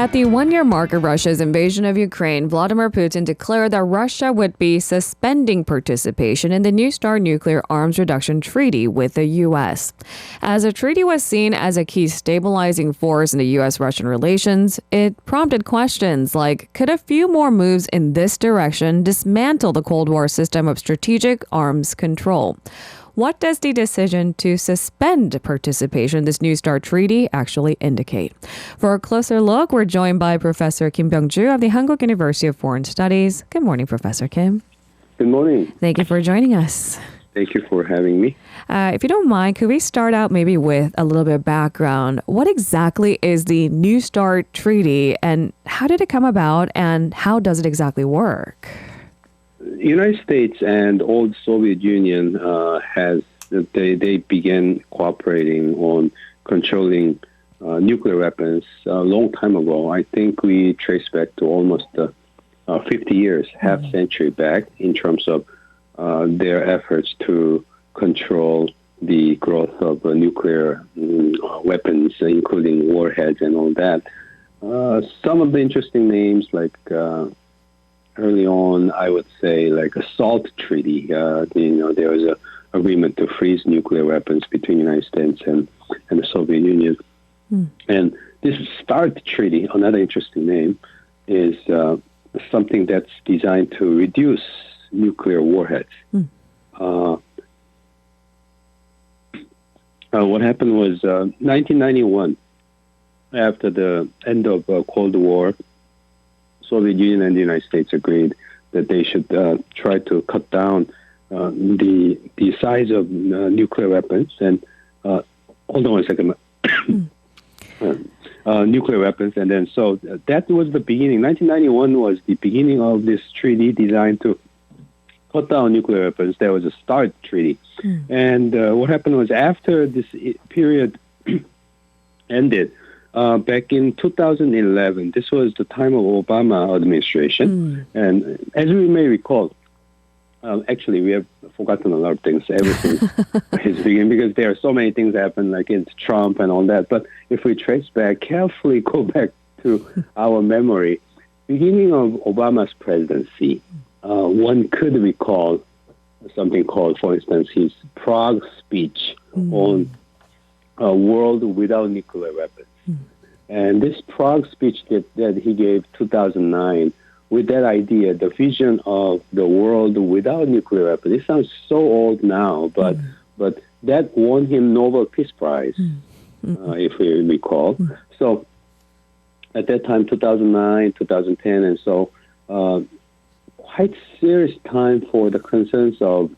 At the one-year mark of Russia's invasion of Ukraine, Vladimir Putin declared that Russia would be suspending participation in the New START nuclear arms reduction treaty with the U.S. As the treaty was seen as a key stabilizing force in the U.S.-Russian relations, it prompted questions like, could a few more moves in this direction dismantle the Cold War system of strategic arms control? What does the decision to suspend participation in this New START treaty actually indicate? For a closer look, we're joined by Professor Byung-joo of the Hankuk University of Foreign Studies. Good morning, Professor Kim. Good morning. Thank you for joining us. Thank you for having me. If you don't mind, could we start out maybe with a little bit of background? What exactly is the New START treaty and how did it come about and how does it exactly work? United States and old Soviet Union they began cooperating on controlling nuclear weapons a long time ago. I think we trace back to almost 50 years, half century back, in terms of their efforts to control the growth of nuclear weapons, including warheads and all that. Some of the interesting names like early on, I would say, like a SALT treaty. There was an agreement to freeze nuclear weapons between the United States and the Soviet Union. And this START treaty, another interesting name, is something that's designed to reduce nuclear warheads. What happened was 1991, after the end of Cold War, Soviet Union and the United States agreed that they should try to cut down the size of nuclear weapons and hold on one second. Nuclear weapons, and then so that was the beginning. 1991 was the beginning of this treaty designed to cut down nuclear weapons. There was a START treaty, and what happened was after this period ended. Back in 2011, this was the time of Obama administration, and as we may recall, actually we have forgotten a lot of things ever since his beginning because there are so many things that happened, like it's Trump and all that. But if we trace back, carefully go back to our memory, beginning of Obama's presidency, one could recall something called, for instance, his Prague speech on a world without nuclear weapons. And this Prague speech that he gave 2009, with that idea, the vision of the world without nuclear weapons, it sounds so old now, but that won him Nobel Peace Prize, if we recall. So at that time, 2009, 2010, and so quite serious time for the concerns of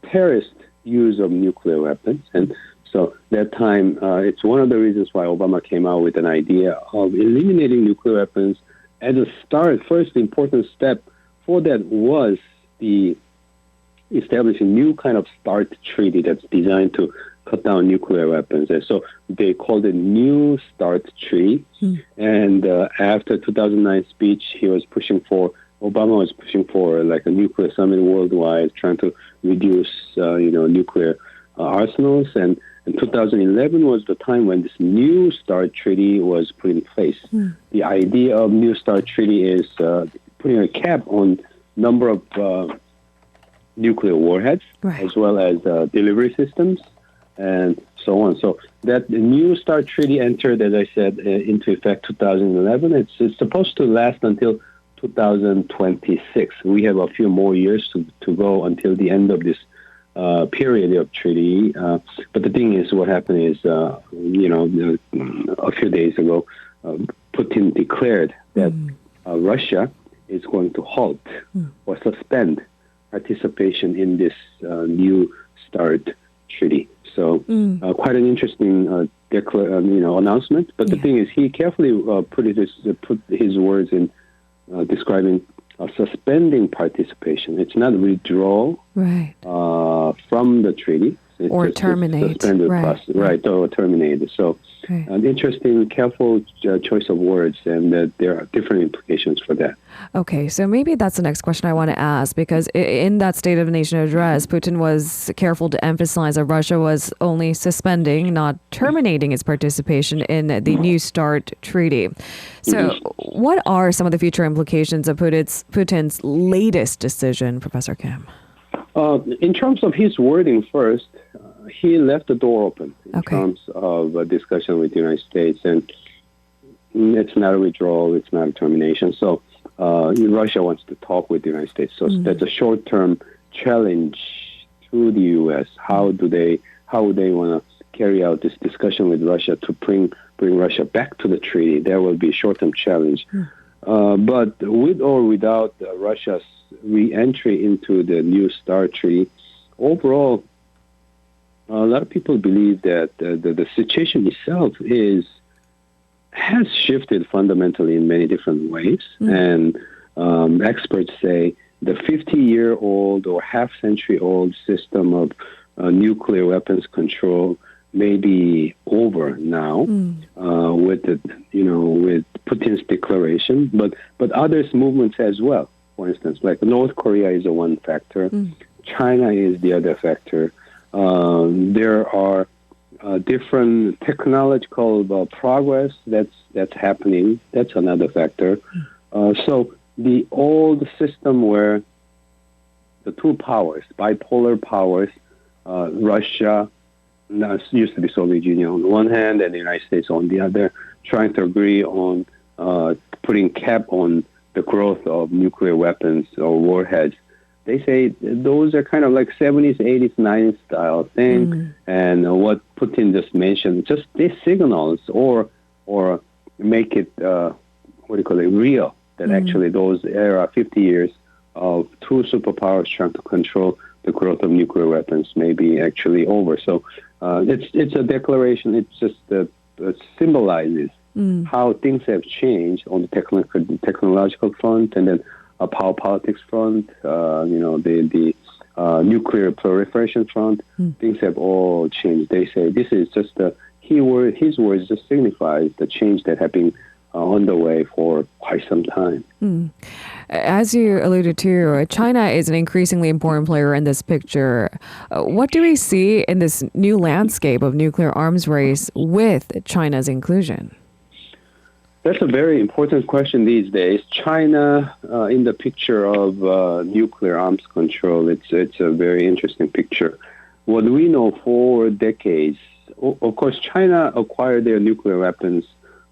terrorist use of nuclear weapons. And so that time, it's one of the reasons why Obama came out with an idea of eliminating nuclear weapons. As a start, first important step for that was the establishing new kind of START treaty that's designed to cut down nuclear weapons. And so they called it New START Treaty. And after 2009 speech, Obama was pushing for like a nuclear summit worldwide, trying to reduce, nuclear arsenals. And 2011 was the time when this New START Treaty was put in place. The idea of New START Treaty is putting a cap on number of nuclear warheads, as well as delivery systems, and so on. So that the New START Treaty entered, as I said, into effect 2011. It's supposed to last until 2026. We have a few more years to go until the end of this period of treaty. But the thing is, what happened is, a few days ago, Putin declared that Russia is going to halt or suspend participation in this New START treaty. So quite an interesting announcement. But the thing is, he carefully put his words in describing suspending participation. It's not withdrawal from the treaty. It's or just terminate. Suspended process, right, or terminate. So an interesting, careful choice of words, and that there are different implications for that. Okay, so maybe that's the next question I want to ask, because in that State of the Nation address, Putin was careful to emphasize that Russia was only suspending, not terminating its participation in the New START treaty. So what are some of the future implications of Putin's latest decision, Professor Kim? In terms of his wording first, he left the door open in terms of a discussion with the United States, and it's not a withdrawal, it's not a termination. So Russia wants to talk with the United States. So that's a short-term challenge to the U.S. How would they want to carry out this discussion with Russia to bring Russia back to the treaty? That will be a short-term challenge. But with or without Russia's re-entry into the New START treaty, overall, a lot of people believe that the situation itself has shifted fundamentally in many different ways. And experts say the 50-year-old or half-century-old system of nuclear weapons control may be over now with Putin's declaration, but others movements as well. For instance, like North Korea is one factor, China is the other factor. There are different technological progress that's happening. That's another factor. So the old system where the two powers, bipolar powers, Russia, used to be Soviet Union on one hand, and the United States on the other, trying to agree on putting cap on the growth of nuclear weapons or warheads. They say those are kind of like 70s, 80s, 90s style thing. And what Putin just mentioned, just these signals or make it, real, that actually those era, 50 years of two superpowers trying to control the growth of nuclear weapons may be actually over. So it's a declaration. It just it symbolizes how things have changed on the technological front, and then power politics front, the nuclear proliferation front. Things have all changed. They say this is just his words just signifies the change that have been underway for quite some time. As you alluded to, China is an increasingly important player in this picture. What do we see in this new landscape of nuclear arms race with China's inclusion? That's a very important question these days. China in the picture of nuclear arms control, it's a very interesting picture. What we know for decades, of course, China acquired their nuclear weapons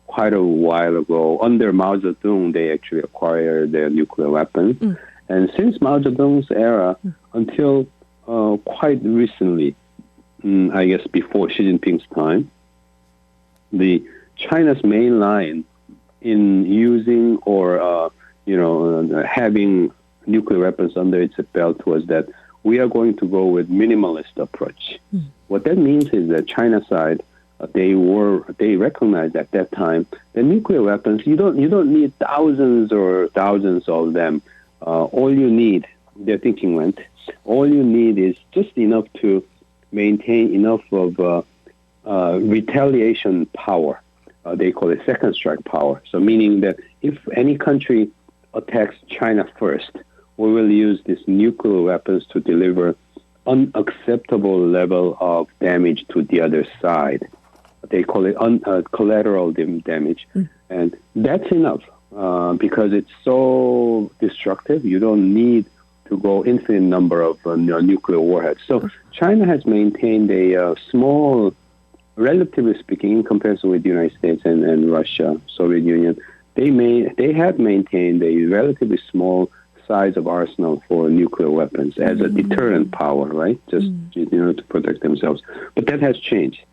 quite a while ago. Under Mao Zedong, they actually acquired their nuclear weapons. And since Mao Zedong's era until quite recently, I guess before Xi Jinping's time, China's main line in using or having nuclear weapons under its belt was that we are going to go with minimalist approach. What that means is that China side, they recognized at that time that nuclear weapons, you don't need thousands of them. All you need, their thinking went, all you need is just enough to maintain enough of retaliation power. They call it second strike power. So meaning that if any country attacks China first, we will use these nuclear weapons to deliver unacceptable level of damage to the other side. They call it collateral damage. And that's enough because it's so destructive. You don't need to go infinite number of nuclear warheads. So China has maintained a small, relatively speaking, in comparison with the United States and Russia, Soviet Union, they have maintained a relatively small size of arsenal for nuclear weapons as a deterrent power, right? Just to protect themselves. But that has changed.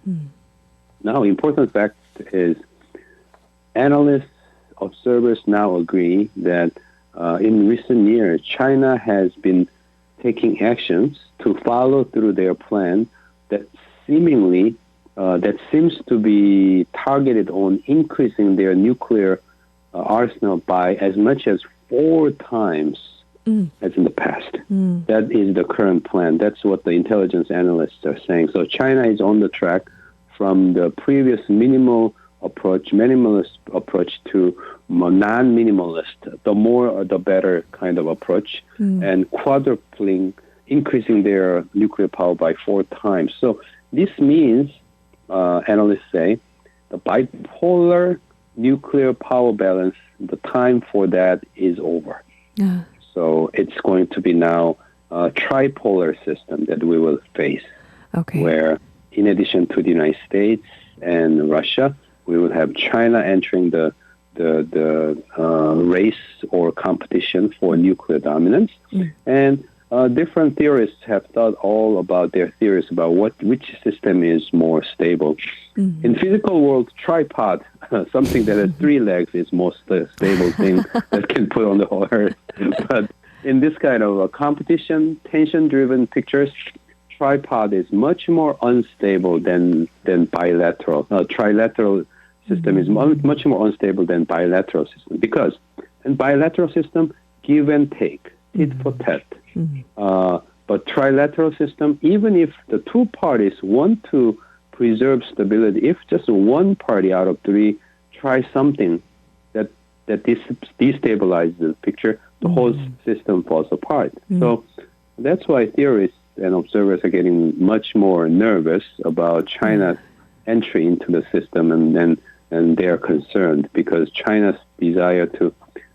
Now, important fact is analysts, observers now agree that in recent years, China has been taking actions to follow through their plan that seems to be targeted on increasing their nuclear arsenal by as much as 4 times as in the past. That is the current plan. That's what the intelligence analysts are saying. So China is on the track from the previous minimalist approach to non-minimalist, the more or the better kind of approach, and increasing their nuclear power by 4 times. So this means, analysts say, the bipolar nuclear power balance, the time for that is over. Yeah. So it's going to be now a tripolar system that we will face, where in addition to the United States and Russia, we will have China entering the race or competition for nuclear dominance. And different theorists have thought all about their theories about which system is more stable. In physical world, tripod, something that has 3 legs, is most stable thing that can put on the whole Earth. But in this kind of competition, tension-driven pictures, tripod is much more unstable than bilateral. Trilateral system is much more unstable than bilateral system, because in bilateral system, give and take, tit for tat. But trilateral system, even if the 2 parties want to preserve stability, if just one party out of 3 tries something that destabilizes the picture, the whole system falls apart. So that's why theorists and observers are getting much more nervous about China's entry into the system, and they are concerned because China's desire to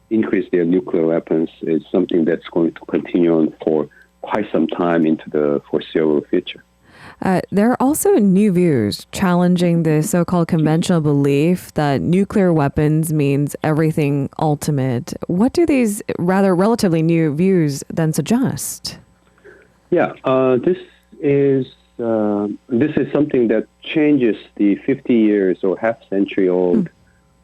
increase their nuclear weapons is something that's going to continue on for quite some time into the foreseeable future. There are also new views challenging the so-called conventional belief that nuclear weapons means everything ultimate. What do these rather relatively new views then suggest? Yeah, this is something that changes the 50 years or half century old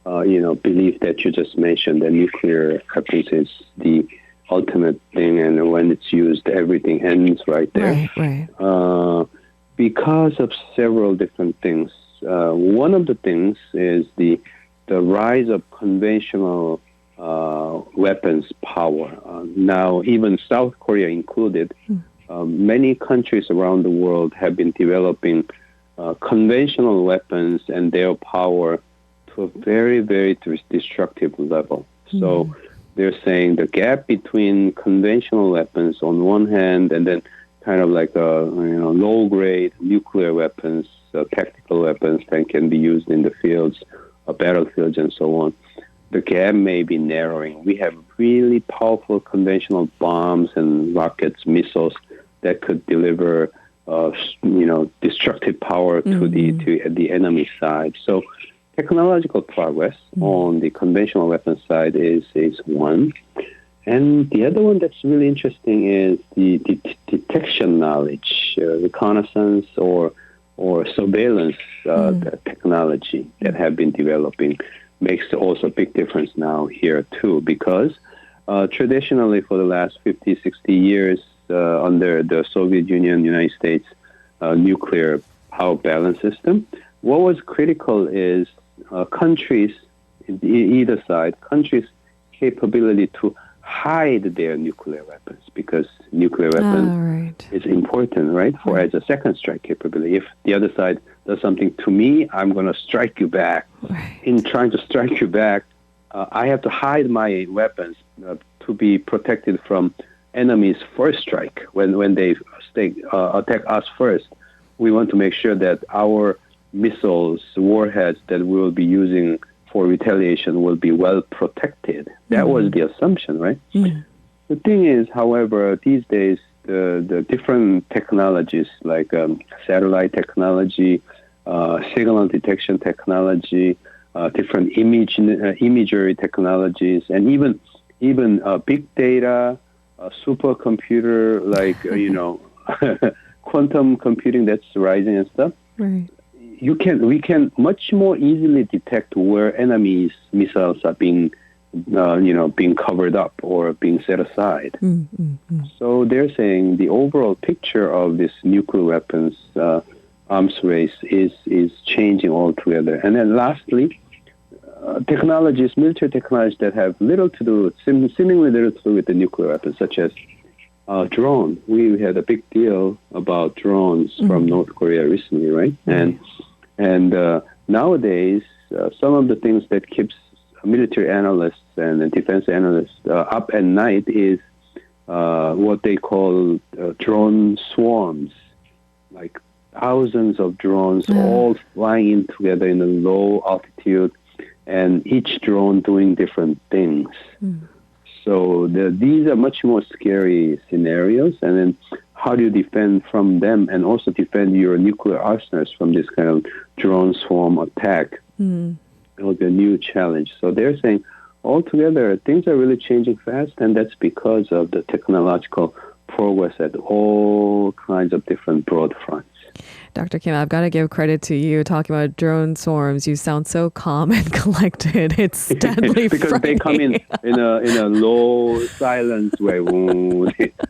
belief that you just mentioned, that nuclear weapons is the ultimate thing, and when it's used, everything ends right there. Right. Because of several different things. One of the things is the rise of conventional weapons power. Now, even South Korea included, many countries around the world have been developing conventional weapons and their power to a very, very destructive level. So they're saying the gap between conventional weapons on one hand, and then kind of like low-grade nuclear weapons, tactical weapons that can be used in the fields, battlefields, and so on. The gap may be narrowing. We have really powerful conventional bombs and rockets, missiles that could deliver, destructive power to the enemy side. So technological progress on the conventional weapons side is one. And the other one that's really interesting is the detection knowledge, reconnaissance or surveillance technology that have been developing makes also a big difference now here too, because traditionally for the last 50, 60 years under the Soviet Union, United States nuclear power balance system, what was critical is countries, either side, countries' capability to hide their nuclear weapons, because nuclear weapons is important, right, for as a second strike capability. If the other side does something to me, I'm going to strike you back. In trying to strike you back, I have to hide my weapons to be protected from enemies' first strike. When they attack us first, we want to make sure that our missiles, warheads that we will be using for retaliation will be well protected. That was the assumption, right? The thing is, however, these days, the different technologies like satellite technology, signal detection technology, different imagery technologies, and even big data, supercomputer, like quantum computing that's rising and stuff. Right. We can much more easily detect where enemies' missiles are being covered up or being set aside. So they're saying the overall picture of this nuclear weapons arms race is changing altogether. And then lastly, technologies, military technologies that have little to do, seemingly little to do with the nuclear weapons, such as drone. We had a big deal about drones from North Korea recently, right? And nowadays, some of the things that keeps military analysts and defense analysts up at night is what they call drone swarms, like thousands of drones all flying in together in a low altitude, and each drone doing different things. So these are much more scary scenarios. And then how do you defend from them and also defend your nuclear arsenals from this kind of drone swarm attack? It will be a new challenge. So they're saying altogether things are really changing fast, and that's because of the technological progress at all kinds of different broad fronts. Dr. Kim, I've got to give credit to you talking about drone swarms. You sound so calm and collected. It's deadly because frightening. they come in a low silence way.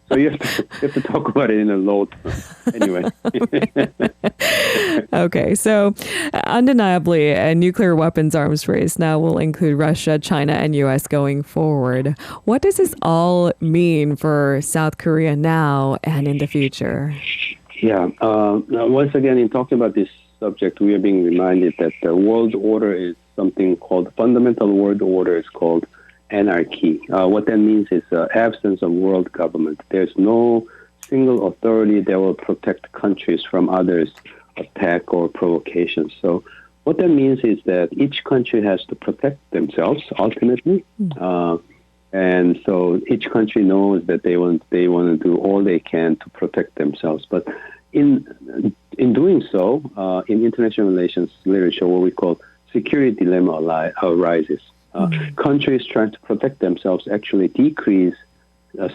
So you have to talk about it in a low tone. Anyway. Okay, so undeniably, a nuclear weapons arms race now will include Russia, China, and U.S. going forward. What does this all mean for South Korea now and in the future? Yeah. Now, once again, in talking about this subject, we are being reminded that the world order is something called fundamental world order is called anarchy. What that means is absence of world government. There's no single authority that will protect countries from others' attack or provocation. So what that means is that each country has to protect themselves ultimately. And so each country knows that they want to do all they can to protect themselves. But in doing so, in international relations literature, what we call security dilemma arises. Countries trying to protect themselves actually decrease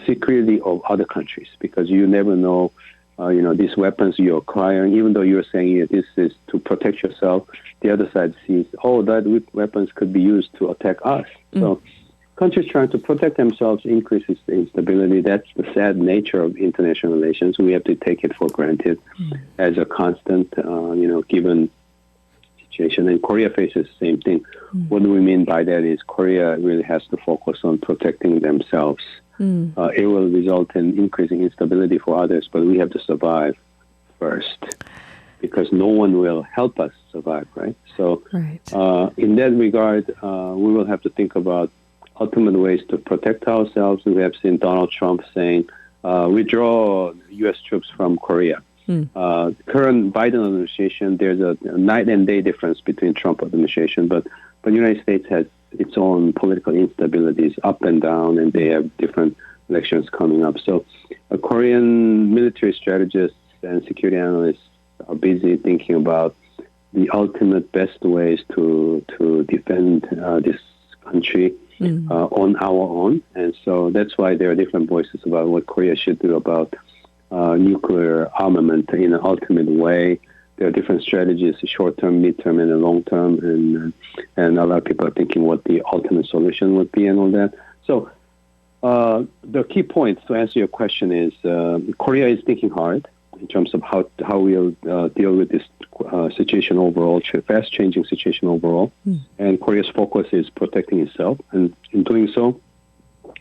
security of other countries because you never know, these weapons you're acquiring, even though you're saying this is to protect yourself, the other side sees, that weapons could be used to attack us. So countries trying to protect themselves increases the instability. That's the sad nature of international relations. We have to take it for granted as a constant, given situation. And Korea faces the same thing. What do we mean by that is Korea really has to focus on protecting themselves. It will result in increasing instability for others, but we have to survive first because no one will help us survive, right? So in that regard, we will have to think about ultimate ways to protect ourselves. We have seen Donald Trump saying, withdraw U.S. troops from Korea. Current Biden administration, there's a night and day difference between Trump administration, but the United States has its own political instabilities up and down, and they have different elections coming up. So Korean military strategists and security analysts are busy thinking about the ultimate best ways to defend this country on our own. And so that's why there are different voices about what Korea should do about nuclear armament in an ultimate way. There are different strategies, short-term, mid-term, and long-term, and a lot of people are thinking what the ultimate solution would be and all that. So the key points to answer your question is Korea is thinking hard in terms of how we'll deal with this situation overall, fast-changing situation overall. And Korea's focus is protecting itself. And in doing so,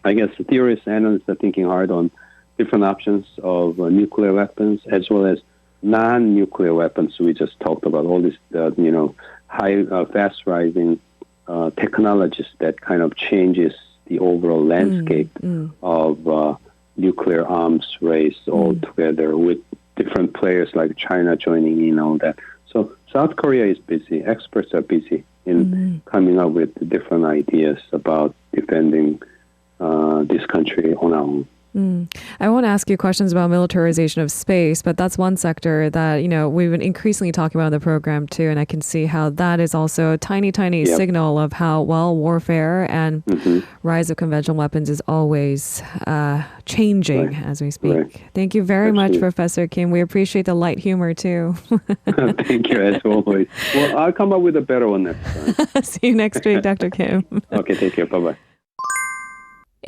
I guess the theorists and analysts are thinking hard on different options of nuclear weapons as well as non-nuclear weapons. We just talked about all this, high, fast-rising technologies that kind of changes the overall landscape of nuclear arms race altogether with different players like China joining in, all that. So South Korea is busy. Experts are busy in coming up with different ideas about defending this country on our own. I want to ask you questions about militarization of space, but that's one sector that, we've been increasingly talking about in the program too, and I can see how that is also a tiny signal of how, warfare and rise of conventional weapons is always changing as we speak. Thank you very much, Professor Kim. We appreciate the light humor too. Thank you, as always. Well, I'll come up with a better one next time. See you next week, Dr. Kim. Okay, take care. Bye-bye.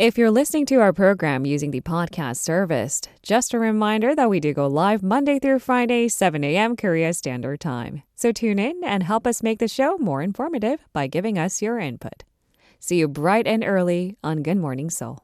If you're listening to our program using the podcast service, just a reminder that we do go live Monday through Friday, 7 a.m. Korea Standard Time. So tune in and help us make the show more informative by giving us your input. See you bright and early on Good Morning Seoul.